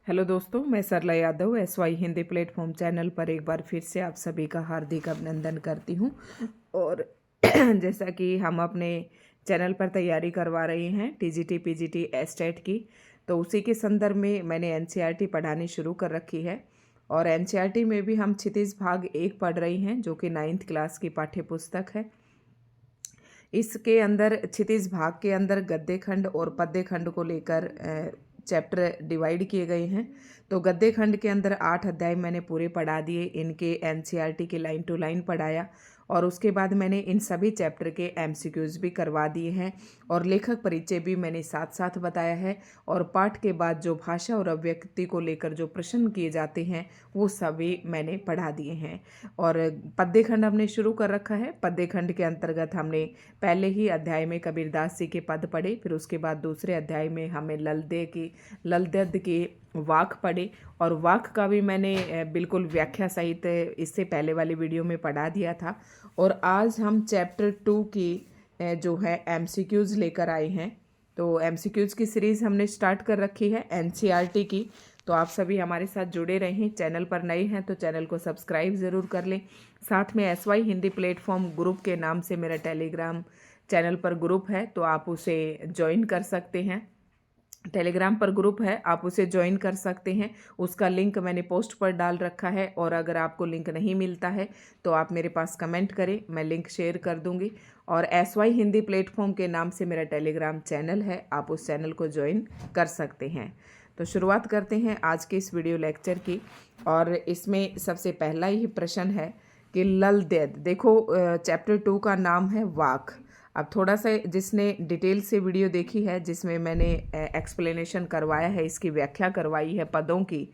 Hello दोस्तों, मैं Sarla Yadav SY Hindi platform channel पर एक बार फिर से आप सभी का हार्दिक अभिनंदन करती हूँ। और जैसा कि हम अपने चैनल पर तैयारी करवा रहे हैं TGT PGT एस्टेट की, तो उसी के संदर्भ में मैंने NCERT पढ़ानी शुरू कर रखी है। और NCERT में भी हम क्षितिज भाग 1 पढ़ रही हैं, जो कि 9th क्लास की पाठ्य पुस्तक है। इसके अंदर क्षितिज भाग के अंदर गद्य खंड और पद्य खंड को लेकर चैप्टर डिवाइड किए गए हैं। तो गद्य खंड के अंदर 8 अध्याय मैंने पूरे पढ़ा दिए, इनके NCERT के लाइन टू लाइन पढ़ाया। और उसके बाद मैंने इन सभी चैप्टर के MCQs भी करवा दिए हैं और लेखक परिचय भी मैंने साथ साथ बताया है। और पाठ के बाद जो भाषा और अभिव्यक्ति को लेकर जो प्रश्न किए जाते हैं वो सभी मैंने पढ़ा दिए हैं। और पद्य खंड हमने शुरू कर रखा है। पद्य खंड के अंतर्गत हमने पहले ही अध्याय में कबीरदास जी के पद पढ़े, फिर उसके बाद दूसरे अध्याय में हमें ललद्द की वाक पढ़े। और वाक का भी मैंने बिल्कुल व्याख्या सहित इससे पहले वाली वीडियो में पढ़ा दिया था। और आज हम चैप्टर 2 की जो है MCQs लेकर आए हैं। तो MCQs की सीरीज़ हमने स्टार्ट कर रखी है NCERT की। तो आप सभी हमारे साथ जुड़े रहें। चैनल पर नए हैं तो चैनल को सब्सक्राइब ज़रूर कर लें। साथ में SY हिंदी प्लेटफॉर्म ग्रुप के नाम से मेरा टेलीग्राम चैनल पर ग्रुप है, तो आप उसे ज्वाइन कर सकते हैं। टेलीग्राम पर ग्रुप है, आप उसे ज्वाइन कर सकते हैं। उसका लिंक मैंने पोस्ट पर डाल रखा है। और अगर आपको लिंक नहीं मिलता है तो आप मेरे पास कमेंट करें, मैं लिंक शेयर कर दूंगी। और SY हिंदी प्लेटफॉर्म के नाम से मेरा टेलीग्राम चैनल है, आप उस चैनल को ज्वाइन कर सकते हैं। तो शुरुआत करते हैं आज के इस वीडियो लेक्चर की। और इसमें सबसे पहला ही प्रश्न है कि ललदेद, देखो चैप्टर 2 का नाम है वाक। अब थोड़ा सा जिसने डिटेल से वीडियो देखी है, जिसमें मैंने एक्सप्लेनेशन करवाया है, इसकी व्याख्या करवाई है पदों की,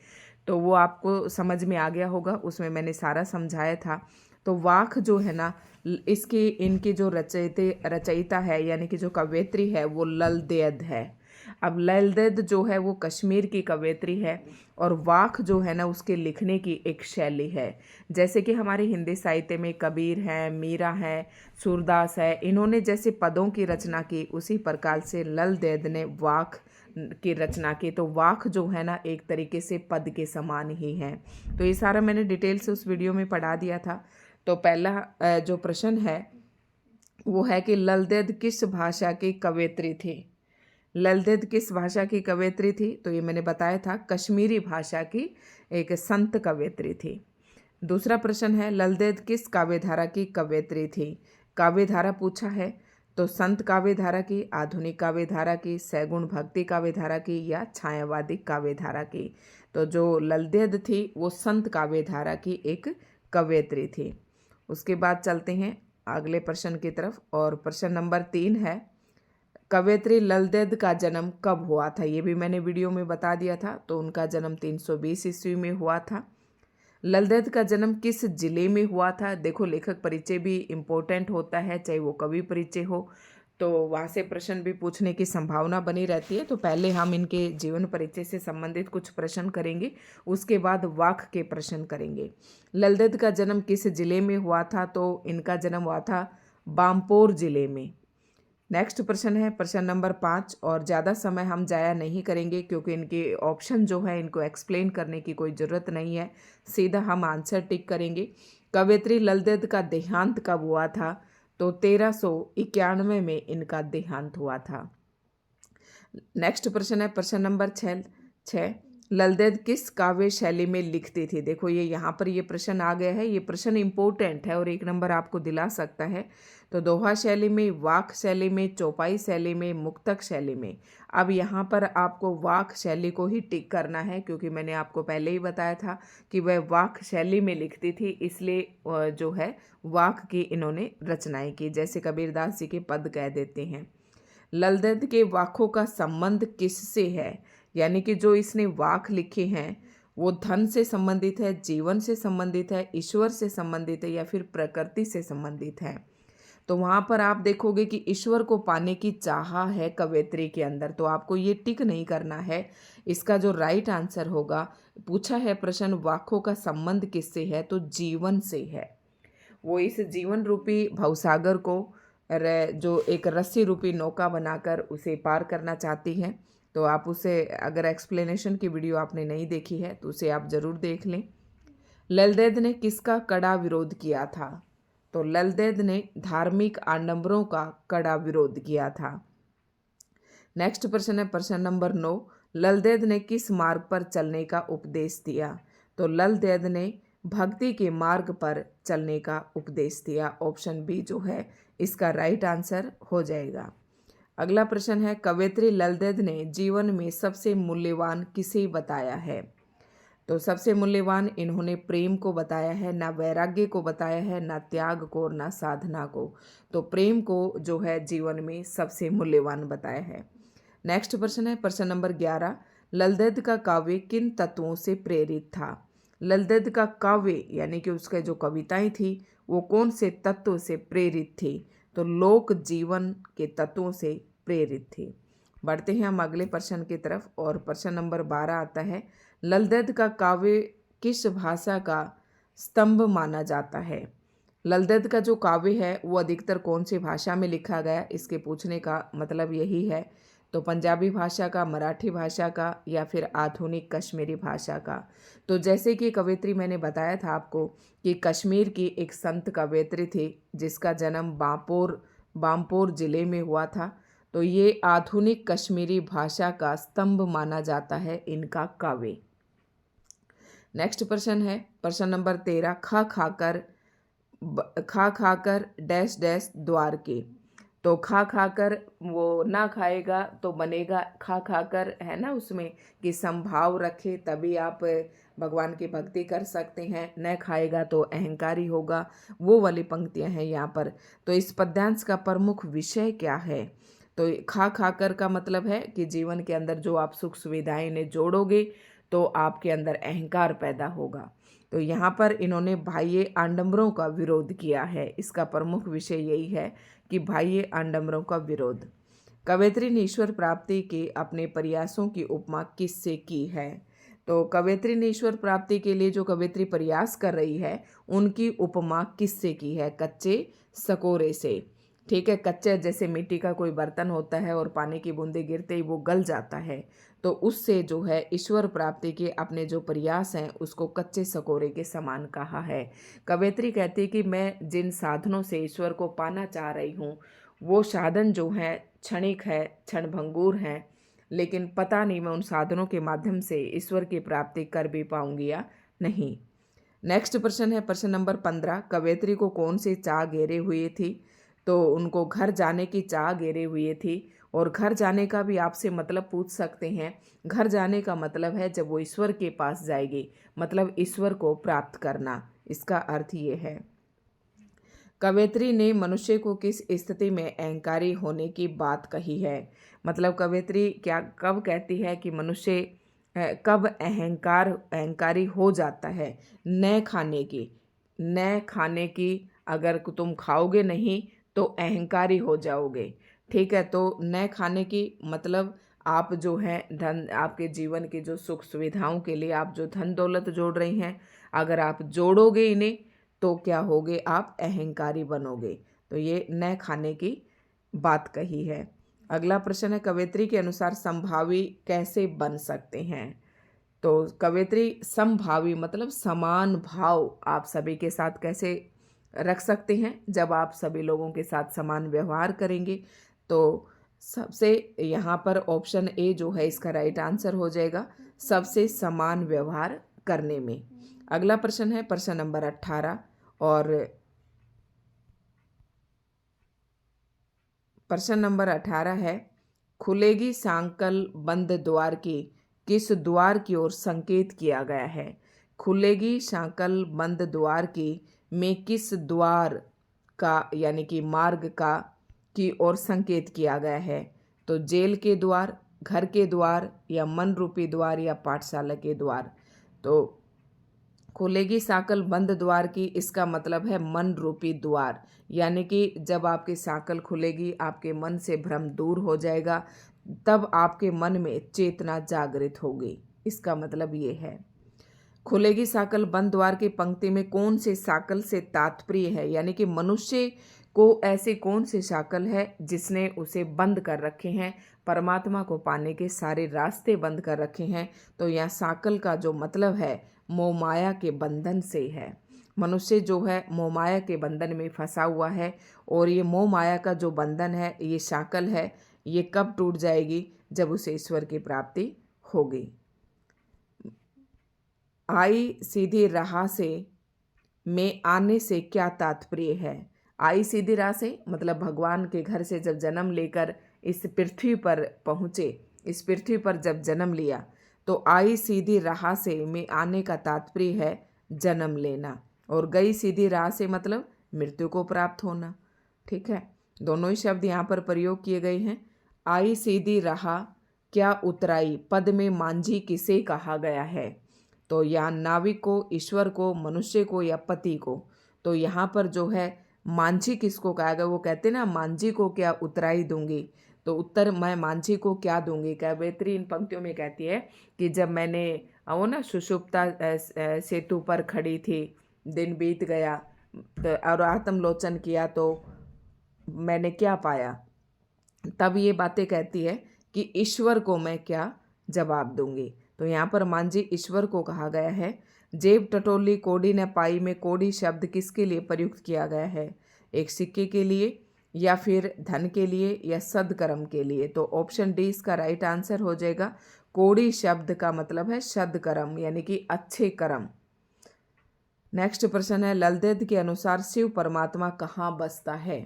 तो वो आपको समझ में आ गया होगा। उसमें मैंने सारा समझाया था। तो वाक जो है ना, इनकी जो रचयिता है यानी कि जो कवयित्री है वो ललदेद है। अब ललदेद जो है वो कश्मीर की कवयित्री है। और वाक जो है ना उसके लिखने की एक शैली है। जैसे कि हमारे हिंदी साहित्य में कबीर हैं, मीरा हैं, सूरदास है, इन्होंने जैसे पदों की रचना की, उसी प्रकार से ललदेद ने वाक की रचना की। तो वाक जो है ना एक तरीके से पद के समान ही है। तो ये सारा मैंने डिटेल से उस वीडियो में पढ़ा दिया था। तो पहला जो प्रश्न है वो है कि ललदेद किस भाषा की कवयित्री थी। ललदेद किस भाषा की कवयित्री थी, तो ये मैंने बताया था, कश्मीरी भाषा की एक संत कवयित्री थी। दूसरा प्रश्न है ललदेद किस काव्यधारा की कवयित्री थी। काव्यधारा पूछा है तो संत काव्यधारा की, आधुनिक काव्यधारा की, सैगुण भक्ति काव्यधारा की या छायावादी काव्यधारा की। तो जो ललदेद थी वो संत काव्यधारा की एक कवयित्री थी। उसके बाद चलते हैं अगले प्रश्न की तरफ। और प्रश्न नंबर 3 है कवयित्री ललदेद का जन्म कब हुआ था। ये भी मैंने वीडियो में बता दिया था। तो उनका जन्म 320 ईस्वी में हुआ था। ललदेद का जन्म किस जिले में हुआ था। देखो लेखक परिचय भी इम्पोर्टेंट होता है, चाहे वो कवि परिचय हो, तो वहाँ से प्रश्न भी पूछने की संभावना बनी रहती है। तो पहले हम इनके जीवन परिचय से संबंधित कुछ प्रश्न करेंगे, उसके बाद वाक के प्रश्न करेंगे। ललदेद का जन्म किस जिले में हुआ था, तो इनका जन्म हुआ था बामपोर जिले में। नेक्स्ट प्रश्न है प्रश्न नंबर 5। और ज़्यादा समय हम जाया नहीं करेंगे क्योंकि इनके ऑप्शन जो है इनको एक्सप्लेन करने की कोई ज़रूरत नहीं है, सीधा हम आंसर टिक करेंगे। कवयित्री ललदेद का देहांत कब हुआ था, तो 1391 में इनका देहांत हुआ था। नेक्स्ट प्रश्न है प्रश्न नंबर 6। ललदेद किस काव्य शैली में लिखती थी। देखो ये यहाँ पर ये प्रश्न आ गया है, ये प्रश्न इम्पोर्टेंट है और 1 नंबर आपको दिला सकता है। तो दोहा शैली में, वाक शैली में, चौपाई शैली में, मुक्तक शैली में। अब यहाँ पर आपको वाक शैली को ही टिक करना है क्योंकि मैंने आपको पहले ही बताया था कि वह वाक शैली में लिखती थी, इसलिए जो है वाक की इन्होंने रचनाएं की, जैसे कबीरदास जी के पद कह देते हैं। ललदेद के वाकों का संबंध किससे है, यानी कि जो इसने वाक लिखे हैं वो धन से संबंधित है, जीवन से संबंधित है, ईश्वर से संबंधित है या फिर प्रकृति से संबंधित है। तो वहाँ पर आप देखोगे कि ईश्वर को पाने की चाह है कवयित्री के अंदर, तो आपको ये टिक नहीं करना है। इसका जो राइट आंसर होगा, पूछा है प्रश्न वाकों का संबंध किससे है, तो जीवन से है। वो इस जीवन रूपी भवसागर को जो एक रस्सी रूपी नौका बनाकर उसे पार करना चाहती हैं। तो आप उसे, अगर एक्सप्लेनेशन की वीडियो आपने नहीं देखी है तो उसे आप ज़रूर देख लें। ललदेद ने किसका कड़ा विरोध किया था? तो ललदेद ने धार्मिक आडंबरों का कड़ा विरोध किया था। नेक्स्ट प्रश्न है प्रश्न नंबर 9, ललदेद ने किस मार्ग पर चलने का उपदेश दिया? तो ललदेद ने भक्ति के मार्ग पर चलने का उपदेश दिया। ऑप्शन बी जो है इसका राइट आंसर हो जाएगा। अगला प्रश्न है, कवयित्री ललदेद ने जीवन में सबसे मूल्यवान किसे बताया है? तो सबसे मूल्यवान इन्होंने प्रेम को बताया है, ना वैराग्य को बताया है, ना त्याग को और ना साधना को। तो प्रेम को जो है जीवन में सबसे मूल्यवान बताया है। नेक्स्ट प्रश्न है प्रश्न नंबर 11, ललदेद का काव्य किन तत्वों से प्रेरित था? ललदेद का काव्य यानी कि उसके जो कविताएं थी वो कौन से तत्वों से प्रेरित थी? तो लोक जीवन के तत्वों से प्रेरित थी। बढ़ते हैं हम अगले प्रश्न की तरफ और प्रश्न नंबर 12 आता है, ललदेद का काव्य किस भाषा का स्तंभ माना जाता है? ललदेद का जो काव्य है वो अधिकतर कौन सी भाषा में लिखा गया, इसके पूछने का मतलब यही है। तो पंजाबी भाषा का, मराठी भाषा का, या फिर आधुनिक कश्मीरी भाषा का। तो जैसे कि कवयित्री मैंने बताया था आपको कि कश्मीर की एक संत कवयित्री थी जिसका जन्म बामपोर जिले में हुआ था। तो ये आधुनिक कश्मीरी भाषा का स्तंभ माना जाता है इनका काव्य। नेक्स्ट प्रश्न है प्रश्न नंबर 13, खा खाकर डैश डैश द्वार के। तो खा खाकर वो ना खाएगा तो बनेगा खा खाकर, है ना, उसमें कि संभाव रखे तभी आप भगवान की भक्ति कर सकते हैं, न खाएगा तो अहंकारी होगा, वो वाली पंक्तियां हैं यहाँ पर। तो इस पद्यांश का प्रमुख विषय क्या है? तो खा खाकर का मतलब है कि जीवन के अंदर जो आप सुख सुविधाएं इन्हें जोड़ोगे तो आपके अंदर अहंकार पैदा होगा। तो यहाँ पर इन्होंने बाह्य आडंबरों का विरोध किया है। इसका प्रमुख विषय यही है कि बाह्य आडंबरों का विरोध। कवयित्री ने ईश्वर प्राप्ति के अपने प्रयासों की उपमा किससे की है? तो कवयित्री ने ईश्वर प्राप्ति के लिए जो कवयित्री प्रयास कर रही है उनकी उपमा किससे की है? कच्चे सकोरे से। ठीक है, कच्चे जैसे मिट्टी का कोई बर्तन होता है और पानी की बूंदें गिरते ही वो गल जाता है, तो उससे जो है ईश्वर प्राप्ति के अपने जो प्रयास हैं उसको कच्चे सकोरे के समान कहा है। कवयित्री कहती है कि मैं जिन साधनों से ईश्वर को पाना चाह रही हूँ वो साधन जो हैं क्षणिक है, क्षणभंगुर हैं, लेकिन पता नहीं मैं उन साधनों के माध्यम से ईश्वर की प्राप्ति कर भी पाऊंगी या नहीं। नेक्स्ट प्रश्न है प्रश्न नंबर 15, कवयित्री को कौन सी चाह घेरे हुए थी? तो उनको घर जाने की चाह घेरे हुए थी। और घर जाने का भी आपसे मतलब पूछ सकते हैं। घर जाने का मतलब है जब वो ईश्वर के पास जाएगी, मतलब ईश्वर को प्राप्त करना, इसका अर्थ ये है। कवयित्री ने मनुष्य को किस स्थिति में अहंकारी होने की बात कही है? मतलब कवयित्री क्या कब कहती है कि मनुष्य कब अहंकारी हो जाता है? न खाने की अगर तुम खाओगे नहीं तो अहंकारी हो जाओगे। ठीक है, तो न खाने की मतलब आप जो है धन, आपके जीवन की जो सुख सुविधाओं के लिए आप जो धन दौलत जोड़ रही हैं, अगर आप जोड़ोगे इन्हें तो क्या होगे? आप अहंकारी बनोगे। तो ये न खाने की बात कही है। अगला प्रश्न है, कवयित्री के अनुसार समभावी कैसे बन सकते हैं? तो कवयित्री समभावी मतलब समान भाव आप सभी के साथ कैसे रख सकते हैं? जब आप सभी लोगों के साथ समान व्यवहार करेंगे। तो सबसे यहाँ पर ऑप्शन ए जो है इसका राइट आंसर हो जाएगा, सबसे समान व्यवहार करने में। अगला प्रश्न है प्रश्न नंबर 18 और प्रश्न नंबर 18 है, खुलेगी सांकल बंद द्वार की किस द्वार की ओर संकेत किया गया है? खुलेगी सांकल बंद द्वार की में किस द्वार का यानी कि मार्ग का की ओर संकेत किया गया है? तो जेल के द्वार, घर के द्वार, या मन रूपी द्वार, या पाठशाला के द्वार। तो खुलेगी सांकल बंद द्वार की, इसका मतलब है मन रूपी द्वार, यानी कि जब आपकी सांकल खुलेगी आपके मन से भ्रम दूर हो जाएगा, तब आपके मन में चेतना जागृत होगी, इसका मतलब ये है। खुलेगी सांकल बंद द्वार की पंक्ति में कौन से सांकल से तात्पर्य है? यानी कि मनुष्य को ऐसी कौन सी शाकल है जिसने उसे बंद कर रखे हैं, परमात्मा को पाने के सारे रास्ते बंद कर रखे हैं। तो यहाँ शाकल का जो मतलब है मोह माया के बंधन से है। मनुष्य जो है मोह माया के बंधन में फंसा हुआ है, और ये मोह माया का जो बंधन है, ये शाकल है, ये कब टूट जाएगी? जब उसे ईश्वर की प्राप्ति होगी। आई सीधी राह से में आने से क्या तात्पर्य है? आई सीधी राह से मतलब भगवान के घर से जब जन्म लेकर इस पृथ्वी पर पहुँचे, इस पृथ्वी पर जब जन्म लिया, तो आई सीधी राह से में आने का तात्पर्य है जन्म लेना, और गई सीधी राह से मतलब मृत्यु को प्राप्त होना। ठीक है, दोनों ही शब्द यहाँ पर प्रयोग किए गए हैं। आई सीधी राह क्या उतराई पद में मांझी किसे कहा गया है? तो यहाँ नाविक को, ईश्वर को, मनुष्य को या पति को। तो यहाँ पर जो है मांझी किसको कहा गया? वो कहते ना मांझी को क्या उतराई दूंगी, तो उत्तर मैं मांझी को क्या दूंगी? कवयित्री इन पंक्तियों में कहती है कि जब मैंने वो ना सुषुप्ता सेतु पर खड़ी थी, दिन बीत गया और आत्मलोचन किया, तो मैंने क्या पाया? तब ये बातें कहती है कि ईश्वर को मैं क्या जवाब दूंगी। तो यहाँ पर मांझी ईश्वर को कहा गया है। जेब टटोली कोड़ी न पाई में कोड़ी शब्द किसके लिए प्रयुक्त किया गया है? एक सिक्के के लिए, या फिर धन के लिए, या सदकर्म के लिए? तो ऑप्शन डी इसका राइट आंसर हो जाएगा। कोड़ी शब्द का मतलब है सदकर्म, यानी कि अच्छे कर्म। नेक्स्ट प्रश्न है, ललदेद के अनुसार शिव परमात्मा कहाँ बसता है?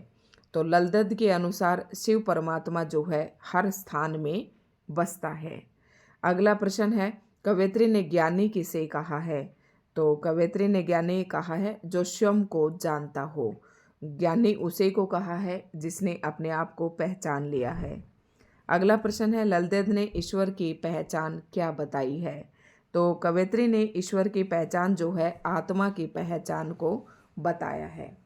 तो ललदेद के अनुसार शिव परमात्मा जो है हर स्थान में बसता है। अगला प्रश्न है, कवयित्री ने ज्ञानी किसे कहा है? तो कवयित्री ने ज्ञानी कहा है जो स्वयं को जानता हो। ज्ञानी उसे को कहा है जिसने अपने आप को पहचान लिया है। अगला प्रश्न है, ललदेद ने ईश्वर की पहचान क्या बताई है? तो कवयित्री ने ईश्वर की पहचान जो है आत्मा की पहचान को बताया है।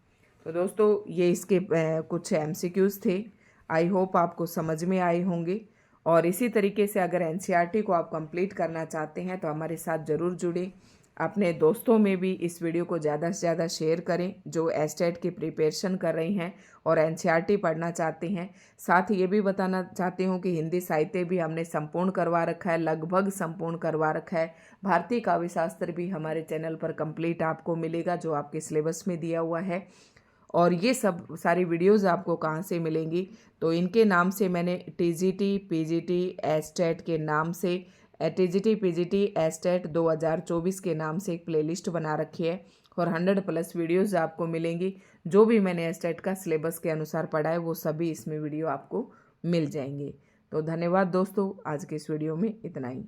तो दोस्तों ये इसके कुछ MCQs थे। आई होप आपको समझ में आए होंगे, और इसी तरीके से अगर NCERT को आप कंप्लीट करना चाहते हैं तो हमारे साथ ज़रूर जुड़ें। अपने दोस्तों में भी इस वीडियो को ज़्यादा से ज़्यादा शेयर करें जो एस्टेट की प्रिपरेशन कर रही हैं और NCERT पढ़ना चाहते हैं। साथ ही ये भी बताना चाहती हूँ कि हिंदी साहित्य भी हमने संपूर्ण करवा रखा है, लगभग संपूर्ण करवा रखा है। भारतीय काव्य शास्त्र भी हमारे चैनल पर कंप्लीट आपको मिलेगा जो आपके सिलेबस में दिया हुआ है। और ये सब सारी वीडियोस आपको कहाँ से मिलेंगी? तो इनके नाम से मैंने TGT PGT एस्टेट के नाम से TGT PGT एस्टेट 2024 के नाम से एक प्लेलिस्ट बना रखी है, और 100+ वीडियोस आपको मिलेंगी। जो भी मैंने एस्टेट का सिलेबस के अनुसार पढ़ा है वो सभी इसमें वीडियो आपको मिल जाएंगे। तो धन्यवाद दोस्तों, आज के इस वीडियो में इतना ही।